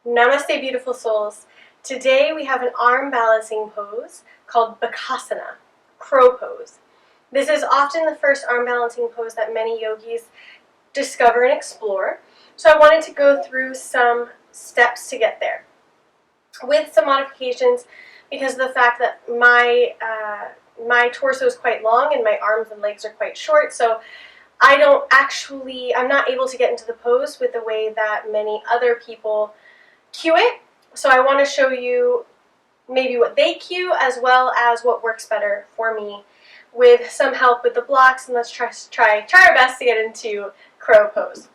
Namaste, beautiful souls. Today we have an arm balancing pose called Bakasana, crow pose. This is often the first arm balancing pose that many yogis discover and explore. So I wanted to go through some steps to get there with some modifications because of the fact that my torso is quite long and my arms and legs are quite short. So I'm not able to get into the pose with the way that many other people cue it. So I want to show you maybe what they cue as well as what works better for me with some help with the blocks, and let's try our best to get into crow pose.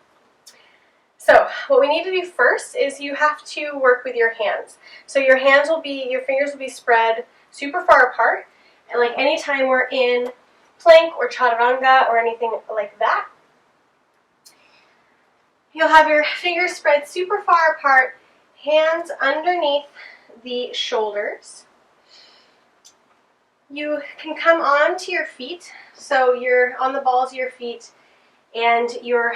So what we need to do first is you have to work with your hands. So your fingers will be spread super far apart, and like anytime we're in plank or chaturanga or anything like that, you'll have your fingers spread super far apart, hands underneath the shoulders. You can come onto your feet, so you're on the balls of your feet and your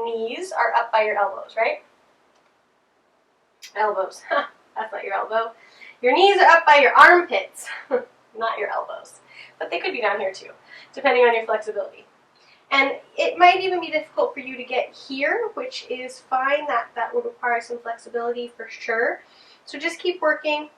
knees are up by your elbows, right? Elbows. That's not your elbow. Your knees are up by your armpits, not your elbows. But they could be down here too, depending on your flexibility. And it might even be difficult for you to get here, which is fine. That would require some flexibility for sure. So just keep working.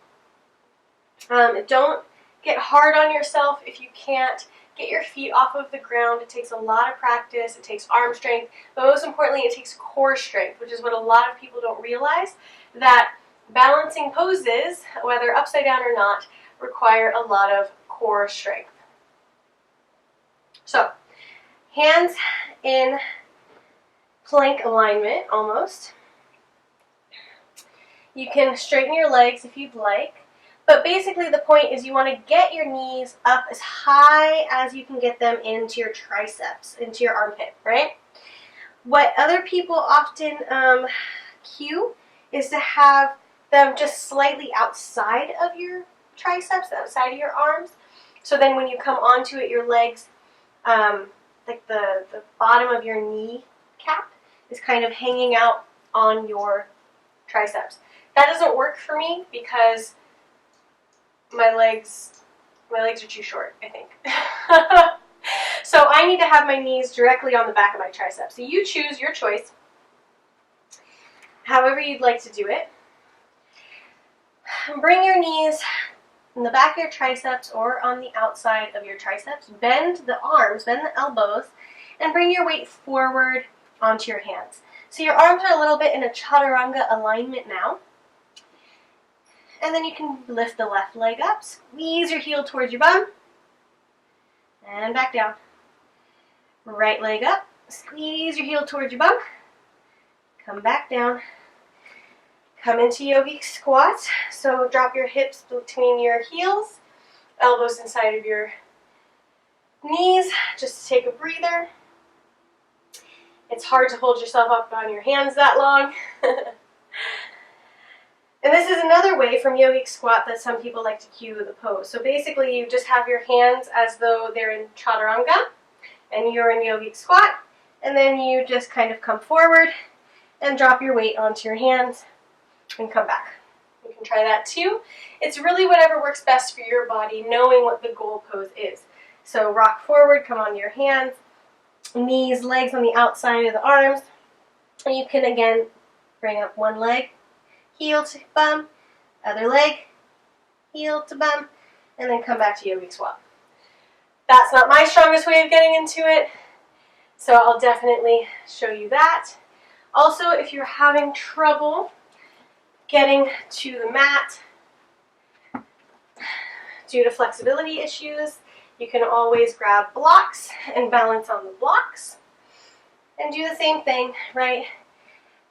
Don't get hard on yourself if you can't get your feet off of the ground. It takes a lot of practice. It takes arm strength. But most importantly, it takes core strength, which is what a lot of people don't realize, that balancing poses, whether upside down or not, require a lot of core strength. So, hands in plank alignment, almost. You can straighten your legs if you'd like, but basically the point is you want to get your knees up as high as you can get them into your triceps, into your armpit, right? What other people often cue is to have them just slightly outside of your triceps, outside of your arms. So then when you come onto it, your legs, like the bottom of your knee cap is kind of hanging out on your triceps. That doesn't work for me because my legs are too short, I think. So I need to have my knees directly on the back of my triceps. So you choose your choice, however you'd like to do it. Bring your knees in the back of your triceps or on the outside of your triceps. Bend the arms, bend the elbows, and bring your weight forward onto your hands. So your arms are a little bit in a chaturanga alignment now. And then you can lift the left leg up, squeeze your heel towards your bum, and back down. Right leg up, squeeze your heel towards your bum, come back down. Come into yogic squat, so drop your hips between your heels, elbows inside of your knees, just take a breather. It's hard to hold yourself up on your hands that long. And this is another way from yogic squat that some people like to cue the pose. So basically you just have your hands as though they're in chaturanga and you're in yogic squat, and then you just kind of come forward and drop your weight onto your hands and come back. You can try that too. It's really whatever works best for your body, knowing what the goal pose is. So rock forward, come on your hands, knees, legs on the outside of the arms. And you can again bring up one leg, heel to bum, other leg, heel to bum, and then come back to yogic squat. That's not my strongest way of getting into it, so I'll definitely show you that. Also, if you're having trouble getting to the mat due to flexibility issues, you can always grab blocks and balance on the blocks and do the same thing, right?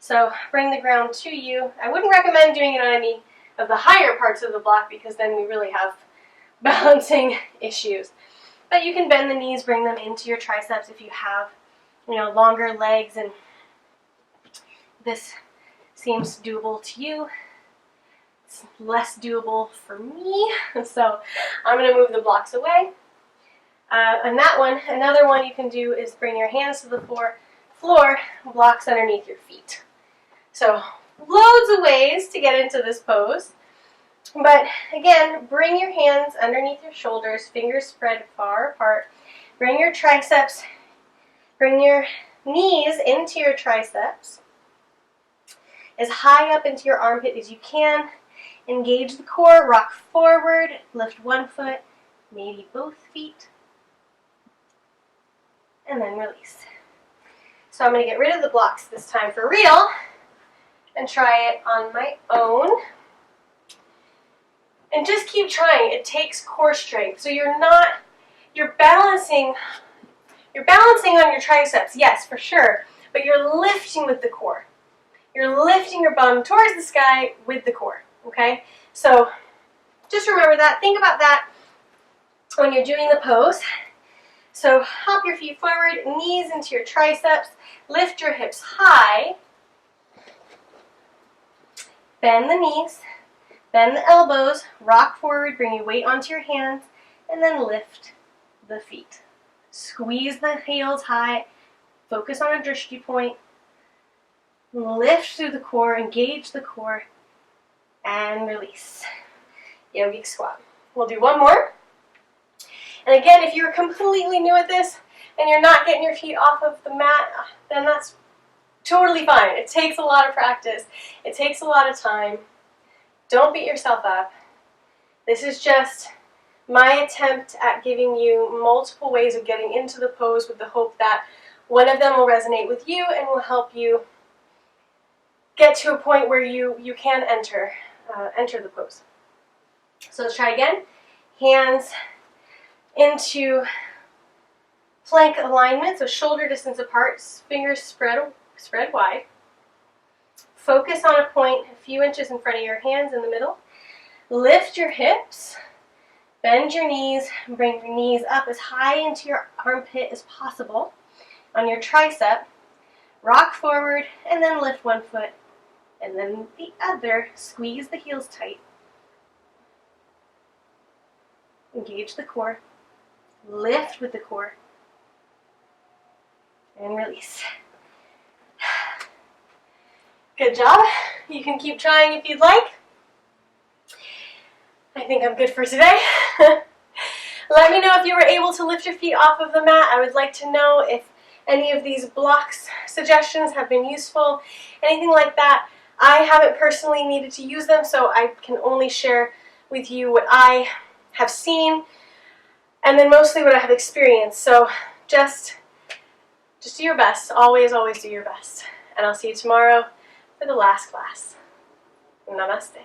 So bring the ground to you. I wouldn't recommend doing it on any of the higher parts of the block because then we really have balancing issues. But you can bend the knees, bring them into your triceps if you have, longer legs, and this seems doable to you. It's less doable for me, so I'm going to move the blocks away. And that one, another one you can do is bring your hands to the floor, blocks underneath your feet. So loads of ways to get into this pose. But again, bring your hands underneath your shoulders, fingers spread far apart. Bring your triceps, bring your knees into your triceps, as high up into your armpit as you can. Engage the core, rock forward, lift one foot, maybe both feet, and then release. So I'm going to get rid of the blocks this time for real and try it on my own. And just keep trying. It takes core strength. So you're balancing on your triceps, yes, for sure, but you're lifting with the core. You're lifting your bum towards the sky with the core, okay? So just remember that. Think about that when you're doing the pose. So hop your feet forward, knees into your triceps, lift your hips high, bend the knees, bend the elbows, rock forward, bring your weight onto your hands, and then lift the feet. Squeeze the heels high, focus on a drishti point, lift through the core, engage the core, and release. Yogic squat. We'll do one more. And again, if you're completely new at this and you're not getting your feet off of the mat, then that's totally fine. It takes a lot of practice. It takes a lot of time. Don't beat yourself up. This is just my attempt at giving you multiple ways of getting into the pose with the hope that one of them will resonate with you and will help you get to a point where you can enter the pose. So let's try again. Hands into plank alignment, so shoulder distance apart, fingers spread wide. Focus on a point a few inches in front of your hands in the middle. Lift your hips, bend your knees, bring your knees up as high into your armpit as possible. On your tricep, rock forward and then lift one foot and then the other. Squeeze the heels tight. Engage the core. Lift with the core. And release. Good job. You can keep trying if you'd like. I think I'm good for today. Let me know if you were able to lift your feet off of the mat. I would like to know if any of these blocks suggestions have been useful, anything like that. I haven't personally needed to use them, so I can only share with you what I have seen and then mostly what I have experienced. So just do your best. Always, always do your best. And I'll see you tomorrow for the last class. Namaste.